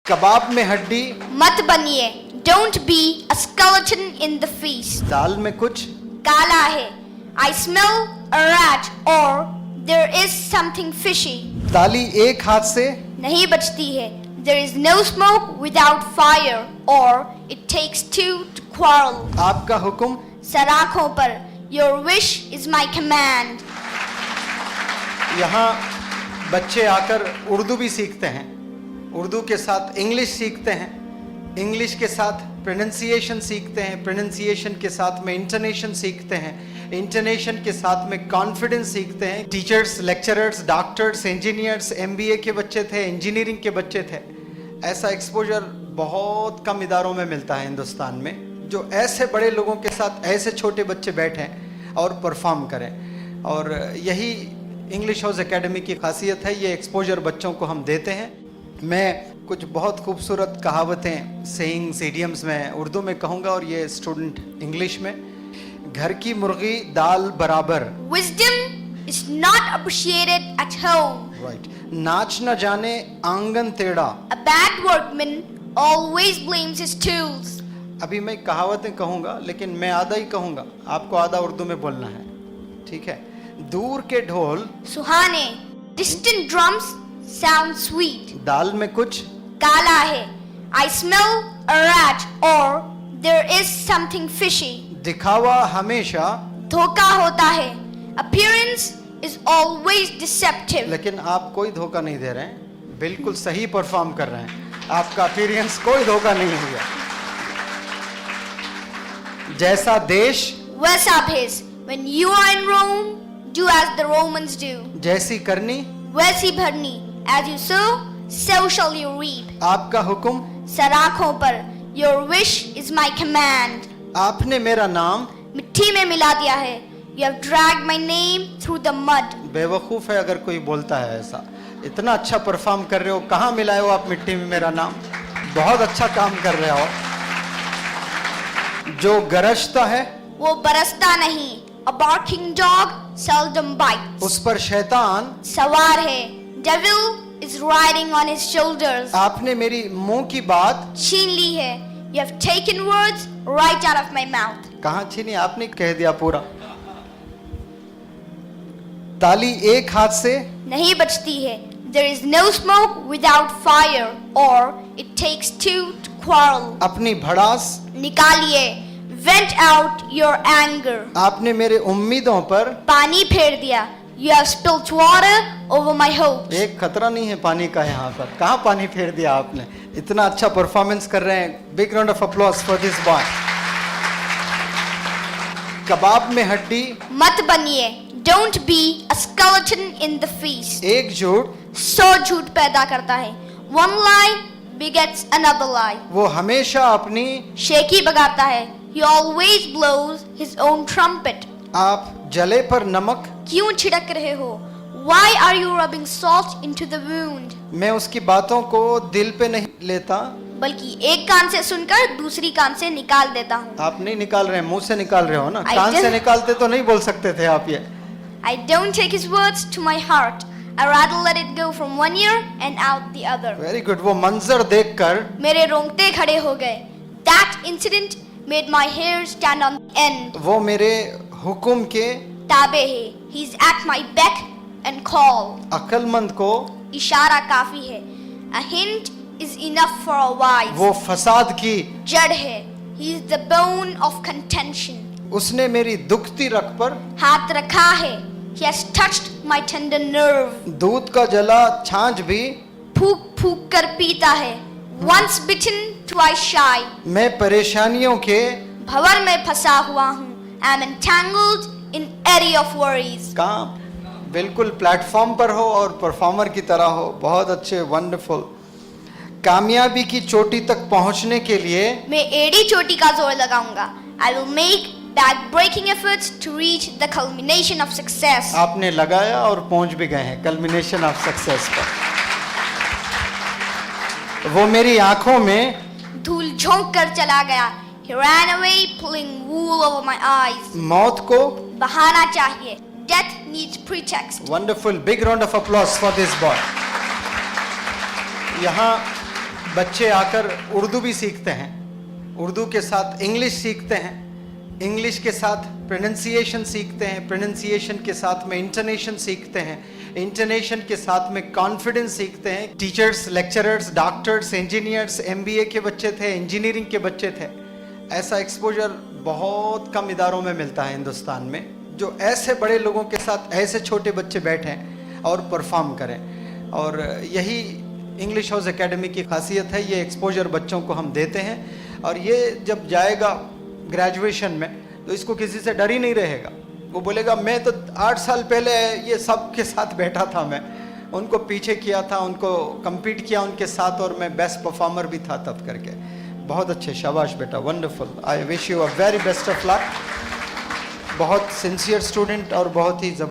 कबाब में हड्डी मत बनिए, don't be a skeleton in the feast. दाल में कुछ काला है, I smell a rat or there is something fishy. ताली एक हाथ से नहीं बचती है, there is no smoke without fire or it takes two to quarrel. आपका हुक्म सराखों पर, your wish is my command. यहाँ बच्चे आकर उर्दू भी सीखते हैं, उर्दू के साथ इंग्लिश सीखते हैं, इंग्लिश के साथ प्रोनंसिएशन सीखते हैं, प्रोनंसिएशन के साथ में इंटोनेशन सीखते हैं, इंटोनेशन के साथ में कॉन्फिडेंस सीखते हैं। Teachers, lecturers, doctors, engineers, MBA के बच्चे थे, इंजीनियरिंग के बच्चे थे। ऐसा एक्सपोजर बहुत कम इदारों में मिलता है हिंदुस्तान में, जो ऐसे बड़े लोगों के साथ ऐसे छोटे बच्चे बैठें और परफॉर्म करें। और यही इंग्लिश हाउस एकेडमी की खासियत है, ये एक्सपोजर बच्चों को हम देते हैं। मैं कुछ बहुत खूबसूरत कहावतें, सेइंग्स, इडियम्स में उर्दू में कहूँगा और ये स्टूडेंट इंग्लिश में। घर की मुर्गी दाल बराबर, Wisdom is not appreciated at home. Right. नाच न जाने आंगन टेढ़ा, A bad workman always blames his tools. अभी मैं कहावतें कहूँगा लेकिन मैं आधा ही कहूँगा, आपको आधा उर्दू में बोलना है, ठीक है। दूर के ढोल सुहाने, distant drums sound sweet. दाल में कुछ काला है, I smell a rat or there is something fishy. दिखावा हमेशा, धोखा होता है, appearance is always deceptive. लेकिन आप कोई धोखा नहीं दे रहे हैं, बिल्कुल सही परफॉर्म कर रहे हैं, आपका अपीयरेंस कोई धोखा नहीं हुआ। जैसा देश वैसा भेष, when you are in Rome, do as the Romans do. जैसी करनी, वैसी भरनी, as you sow, so shall you reap. आपका हुक्म, सराखों पर, your wish is my command. आपने मेरा नाम मिट्टी में मिला दिया है, you have dragged my name through the mud. बेवकूफ़ है अगर कोई बोलता है ऐसा। इतना अच्छा परफॉर्म कर रहे हो, कहाँ मिलाए हो आप मिट्टी में मेरा नाम? बहुत अच्छा काम कर रहे हो। जो गरजता है वो बरसता नहीं, a barking dog seldom bites. उस पर शैतान, सवार है, devil is riding on his shoulders. आपने मेरी मुंह की बात छीन ली है, you have taken words right out of my mouth. कहाँ छीनी? आपने कह दिया पूरा। ताली एक हाथ से नहीं बचती है, there is no smoke without fire or it takes two to quarrel. अपनी भड़ास, निकालिए, vent out your anger. आपने मेरे उम्मीदों पर पानी फेर दिया, you have spilled water over my hopes. एक खतरा नहीं है पानी का यहाँ पर, कहाँ पानी फेर दिया आपने? इतना अच्छा परफॉर्मेंस कर रहे हैं, big round of applause for this boy. कबाब में हड्डी मत बनिए, don't be a skeleton in the feast. एक झूठ 100 झूठ पैदा करता है, one lie begets another lie. वो हमेशा अपनी, शेखी बगाता है, he always blows his own trumpet. आप जले पर नमक, क्यों छिड़क रहे हो? Why are you rubbing salt into the wound? मैं उसकी बातों को दिल पे नहीं लेता। बल्कि एक कान से सुनकर दूसरी कान से निकाल देता हूँ। आप नहीं निकाल रहे हैं, मुंह से निकाल रहे हो ना। I कान से just- निकालते तो नहीं बोल सकते थे आप ये। I don't take his words to my heart. I rather let it go from one ear and out the other. Very good. वो मंजर देखकर मेरे रोंगटे खड़े हो गए। That incident made my hair stand on end. वो मेरे हुक्म के ताबे है, he's at my beck and call. अक्लमंद को इशारा काफी है, a hint is enough for a wise. वो फसाद की, जड़ है, he is the bone of contention. उसने मेरी दुखती रख पर हाथ रखा है, he has touched my tender nerve. दूध का जला छाछ भी फूक फूक कर पीता है, once bitten twice shy. मैं परेशानियों के भंवर में फंसा हुआ हूँ, I am entangled in eddy of worries. काम बिल्कुल प्लेटफॉर्म पर हो और परफॉर्मर की तरह हो। बहुत अच्छे, वंडरफुल। कामयाबी की चोटी तक पहुंचने के लिए मैं एड़ी चोटी का जोर लगाऊंगा, I will make back-breaking efforts to reach the culmination of success. आपने लगाया और पहुंच भी गए हैं कल्मिनेशन ऑफ सक्सेस पर। वो मेरी आंखों में धूल झोंक कर चला गया, he ran away pulling wool over my eyes. मौत को बहाना चाहिए, death needs pretext. Wonderful, big round of applause for this boy. यहाँ बच्चे आकर उर्दू भी सीखते हैं, उर्दू के साथ इंग्लिश सीखते हैं, इंग्लिश के साथ प्रोनंसिएशन सीखते हैं, प्रोनंसिएशन के साथ में इंटोनेशन सीखते हैं, इंटोनेशन के साथ में कॉन्फिडेंस सीखते हैं। Teachers, lecturers, doctors, engineers, MBA के बच्चे थे, इंजीनियरिंग के बच्चे थे। ऐसा एक्सपोजर बहुत कम इदारों में मिलता है हिंदुस्तान में, जो ऐसे बड़े लोगों के साथ ऐसे छोटे बच्चे बैठें और परफॉर्म करें। और यही इंग्लिश हाउस एकेडमी की खासियत है, ये एक्सपोजर बच्चों को हम देते हैं। और ये जब जाएगा ग्रेजुएशन में तो इसको किसी से डर ही नहीं रहेगा। वो बोलेगा मैं तो 8 साल पहले ये सब के साथ बैठा था, मैं उनको पीछे किया था, उनको compete किया उनके साथ, और मैं बेस्ट परफॉर्मर भी था तब करके। बहुत अच्छे, शाबाश बेटा, wonderful. I wish you a very best of luck. बहुत सिंसियर स्टूडेंट और बहुत ही